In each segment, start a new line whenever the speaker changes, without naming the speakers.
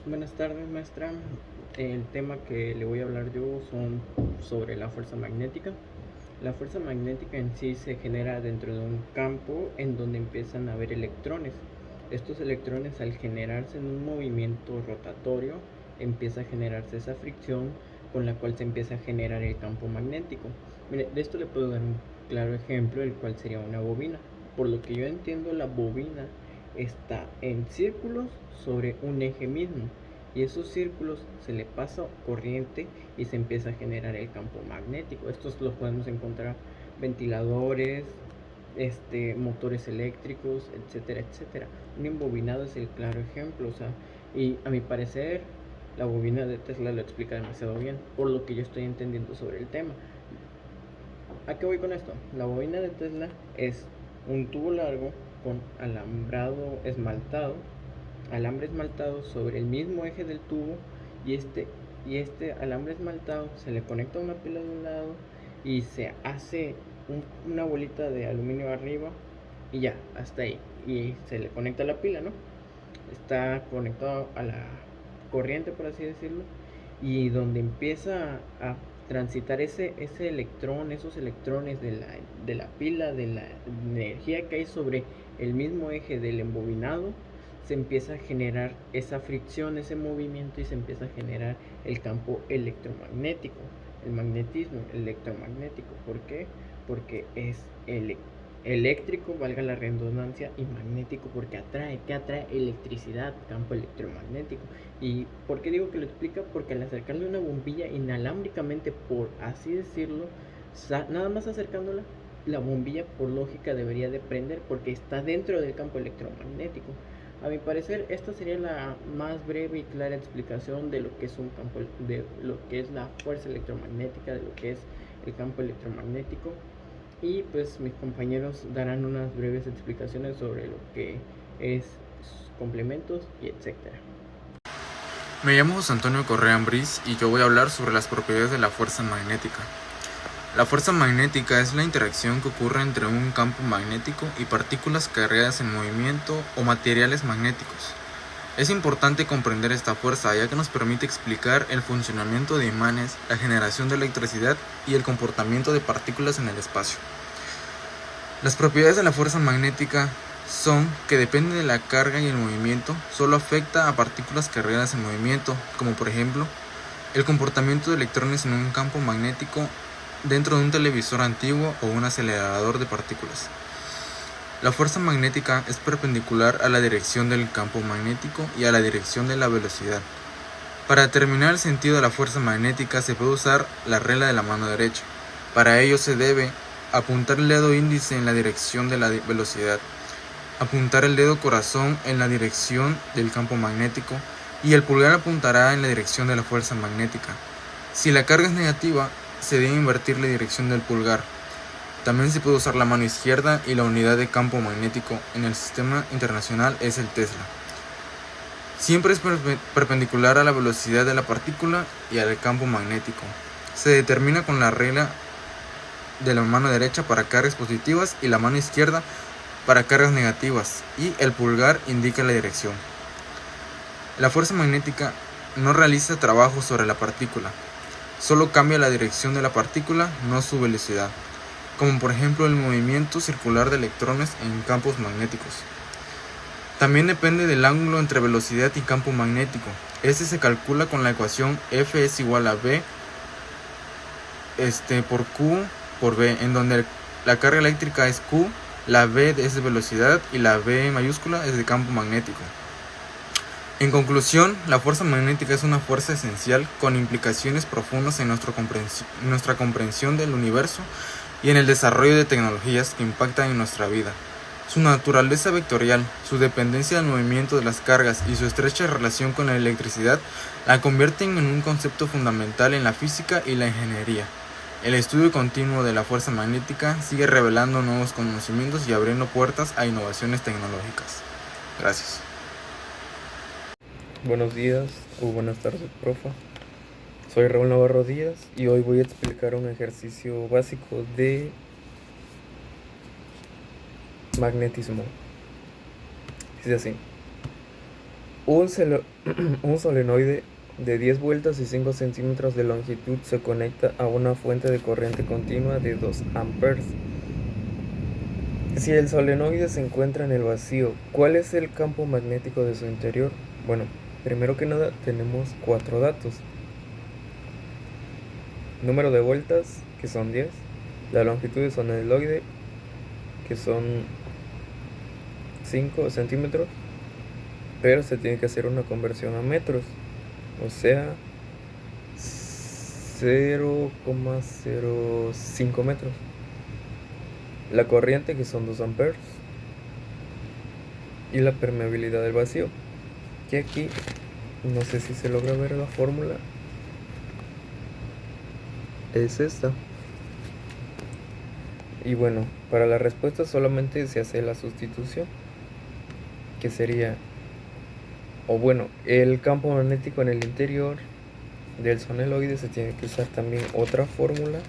Buenas tardes, maestra. El tema que le voy a hablar yo son sobre la fuerza magnética. La fuerza magnética en sí se genera dentro de un campo en donde empiezan a haber electrones. Estos electrones, al generarse en un movimiento rotatorio, empieza a generarse esa fricción con la cual se empieza a generar el campo magnético. Mire, de esto le puedo dar un claro ejemplo, el cual sería una bobina. Por lo que yo entiendo, la bobina está en círculos sobre un eje mismo, y esos círculos se le pasa corriente y se empieza a generar el campo magnético. Estos los podemos encontrar ventiladores, motores eléctricos, etcétera, etcétera. Un embobinado es el claro ejemplo, o sea, y a mi parecer la bobina de Tesla lo explica demasiado bien, por lo que yo estoy entendiendo sobre el tema. ¿A qué voy con esto? La bobina de Tesla es un tubo largo con alambre esmaltado sobre el mismo eje del tubo, y este alambre esmaltado se le conecta a una pila de un lado y se hace una bolita de aluminio arriba, y ya, hasta ahí. Y se le conecta a la pila, ¿no? Está conectado a la corriente, por así decirlo, y donde empieza a transitar ese electrón, esos electrones de la pila, de la energía que hay sobre el mismo eje del embobinado, se empieza a generar esa fricción, ese movimiento, y se empieza a generar el campo electromagnético, el magnetismo electromagnético. ¿Por qué? Porque es eléctrico, valga la redundancia, y magnético porque atrae. ¿Qué atrae? Electricidad, campo electromagnético. ¿Y por qué digo que lo explica? Porque al acercarle una bombilla inalámbricamente, por así decirlo, nada más acercándola, la bombilla por lógica debería de prender porque está dentro del campo electromagnético. A mi parecer, esta sería la más breve y clara explicación de lo que es un campo, de lo que es la fuerza electromagnética, de lo que es el campo electromagnético. Y pues mis compañeros darán unas breves explicaciones sobre lo que es sus complementos y etcétera.
Me llamo José Antonio Correa Ambriz y yo voy a hablar sobre las propiedades de la fuerza magnética. La fuerza magnética es la interacción que ocurre entre un campo magnético y partículas cargadas en movimiento o materiales magnéticos. Es importante comprender esta fuerza ya que nos permite explicar el funcionamiento de imanes, la generación de electricidad y el comportamiento de partículas en el espacio. Las propiedades de la fuerza magnética son que depende de la carga y el movimiento, solo afecta a partículas cargadas en movimiento, como por ejemplo, el comportamiento de electrones en un campo magnético dentro de un televisor antiguo o un acelerador de partículas. La fuerza magnética es perpendicular a la dirección del campo magnético y a la dirección de la velocidad. Para determinar el sentido de la fuerza magnética se puede usar la regla de la mano derecha. Para ello se debe apuntar el dedo índice en la dirección de la velocidad, apuntar el dedo corazón en la dirección del campo magnético y el pulgar apuntará en la dirección de la fuerza magnética. Si la carga es negativa, se debe invertir la dirección del pulgar. También se puede usar la mano izquierda y la unidad de campo magnético en el sistema internacional es el Tesla. Siempre es perpendicular a la velocidad de la partícula y al campo magnético. Se determina con la regla de la mano derecha para cargas positivas y la mano izquierda para cargas negativas, y el pulgar indica la dirección. La fuerza magnética no realiza trabajo sobre la partícula, solo cambia la dirección de la partícula, no su velocidad, como por ejemplo el movimiento circular de electrones en campos magnéticos. También depende del ángulo entre velocidad y campo magnético. Este se calcula con la ecuación F es igual a V por Q por V, en donde la carga eléctrica es Q, la V es de velocidad y la V mayúscula es de campo magnético. En conclusión, la fuerza magnética es una fuerza esencial con implicaciones profundas en nuestra comprensión del universo y en el desarrollo de tecnologías que impactan en nuestra vida. Su naturaleza vectorial, su dependencia del movimiento de las cargas y su estrecha relación con la electricidad la convierten en un concepto fundamental en la física y la ingeniería. El estudio continuo de la fuerza magnética sigue revelando nuevos conocimientos y abriendo puertas a innovaciones tecnológicas. Gracias.
Buenos días o buenas tardes, profe. Soy Raúl Navarro Díaz y hoy voy a explicar un ejercicio básico de magnetismo. Dice así: Un solenoide de 10 vueltas y 5 centímetros de longitud se conecta a una fuente de corriente continua de 2 amperes. Si el solenoide se encuentra en el vacío, ¿cuál es el campo magnético de su interior? Bueno, primero que nada tenemos 4 datos. Número de vueltas, que son 10. La longitud del solenoide, que son 5 centímetros. Pero se tiene que hacer una conversión a metros. O sea, 0,05 metros. La corriente, que son 2 amperes. Y la permeabilidad del vacío, que aquí no sé si se logra ver la fórmula. Es esta. Y bueno, para la respuesta solamente se hace la sustitución, que sería, el campo magnético en el interior del solenoide. Se tiene que usar también otra fórmula.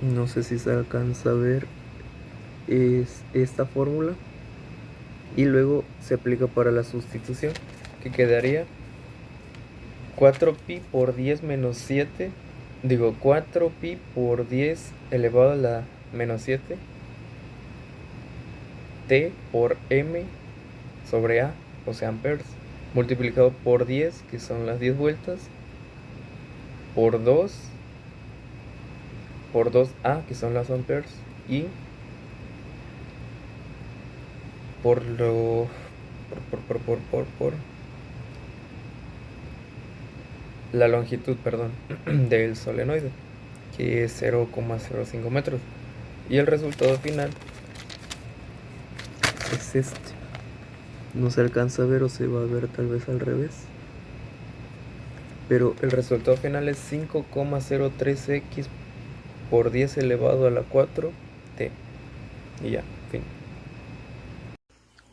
No sé si se alcanza a ver, es esta fórmula, y luego se aplica para la sustitución, que quedaría 4pi por 10 menos 7, 4pi por 10 elevado a la menos 7, T por M sobre A, o sea amperes, multiplicado por 10, que son las 10 vueltas, por 2A, que son las amperes, y por la longitud, del solenoide, que es 0,05 metros. Y el resultado final es este. No se alcanza a ver, o se va a ver tal vez al revés, pero el resultado final es 5,03x por 10 elevado a la 4t. Y ya, fin.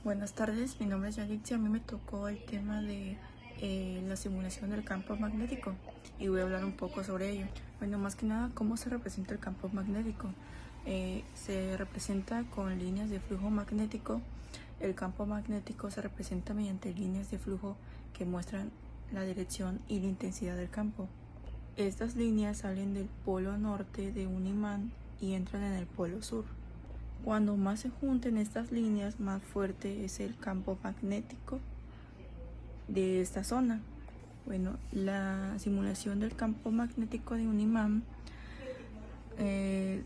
Buenas tardes, mi nombre es Yalitza. A mí me tocó el tema de la simulación del campo magnético y voy a hablar un poco sobre ello. Bueno, más que nada, ¿cómo se representa el campo magnético? Se representa con líneas de flujo magnético. El campo magnético se representa mediante líneas de flujo que muestran la dirección y la intensidad del campo. Estas líneas salen del polo norte de un imán y entran en el polo sur. Cuando más se junten estas líneas, más fuerte es el campo magnético de esta zona. Bueno, la simulación del campo magnético de un imán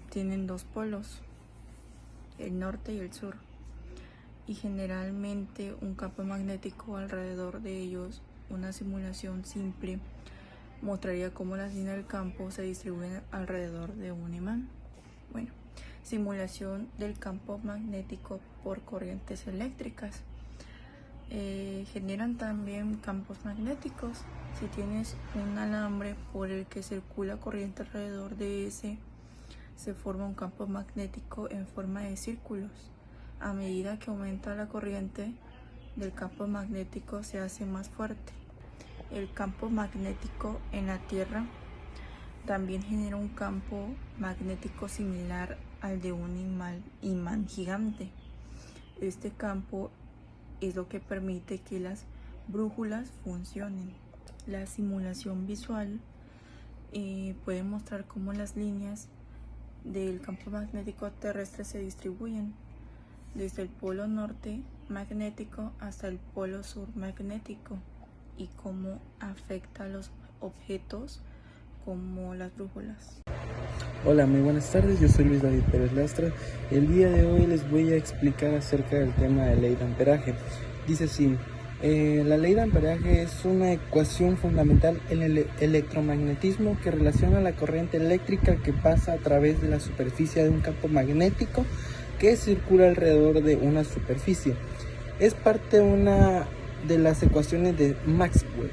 tienen 2 polos, el norte y el sur, y generalmente un campo magnético alrededor de ellos. Una simulación simple mostraría cómo las líneas del campo se distribuyen alrededor de un imán. Bueno, simulación del campo magnético por corrientes eléctricas. Generan también campos magnéticos. Si tienes un alambre por el que circula corriente alrededor de ese, se forma un campo magnético en forma de círculos. A medida que aumenta la corriente del campo magnético, se hace más fuerte. El campo magnético en la Tierra también genera un campo magnético similar al de un imán gigante. Este campo es lo que permite que las brújulas funcionen. La simulación visual puede mostrar cómo las líneas del campo magnético terrestre se distribuyen desde el polo norte magnético hasta el polo sur magnético, y cómo afecta a los objetos como las brújulas.
Hola, muy buenas tardes, yo soy Luis David Pérez Lastra. El día de hoy les voy a explicar acerca del tema de ley de amperaje. Dice así: la ley de amperaje es una ecuación fundamental en el electromagnetismo que relaciona la corriente eléctrica que pasa a través de la superficie de un campo magnético que circula alrededor de una superficie. Es parte de una de las ecuaciones de Maxwell.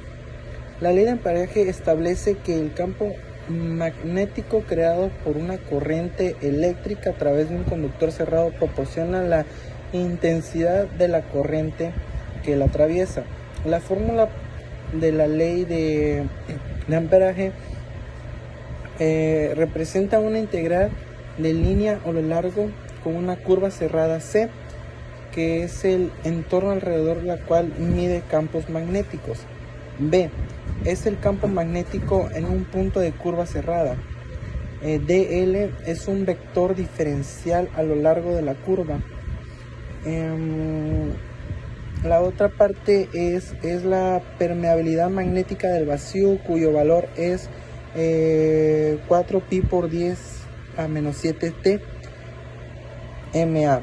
La ley de amperaje establece que el campo magnético creado por una corriente eléctrica a través de un conductor cerrado proporciona la intensidad de la corriente que la atraviesa. La fórmula de la ley de amperaje representa una integral de línea a lo largo con una curva cerrada C, que es el entorno alrededor de la cual mide campos magnéticos. B es el campo magnético en un punto de curva cerrada. DL es un vector diferencial a lo largo de la curva. La otra parte es la permeabilidad magnética del vacío, cuyo valor es 4pi por 10 a menos 7t MA.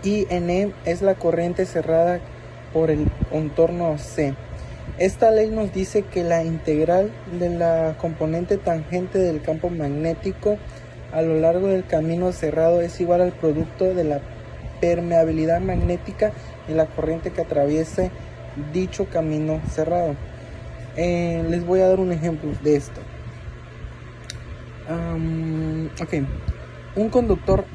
Y NE es la corriente cerrada por el contorno C. Esta ley nos dice que la integral de la componente tangente del campo magnético a lo largo del camino cerrado es igual al producto de la permeabilidad magnética y la corriente que atraviese dicho camino cerrado. Les voy a dar un ejemplo de esto. Un conductor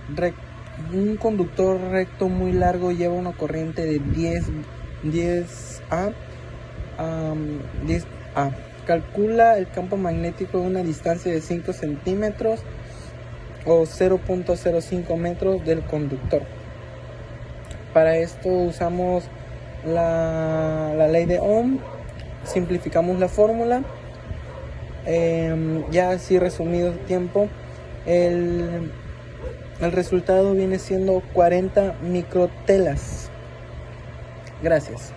recto muy largo lleva una corriente de 10A. Calcula el campo magnético a una distancia de 5 centímetros o 0.05 metros del conductor. Para esto usamos la ley de Ohm, simplificamos la fórmula. Ya así resumido el tiempo, el resultado viene siendo 40 microtelas. Gracias.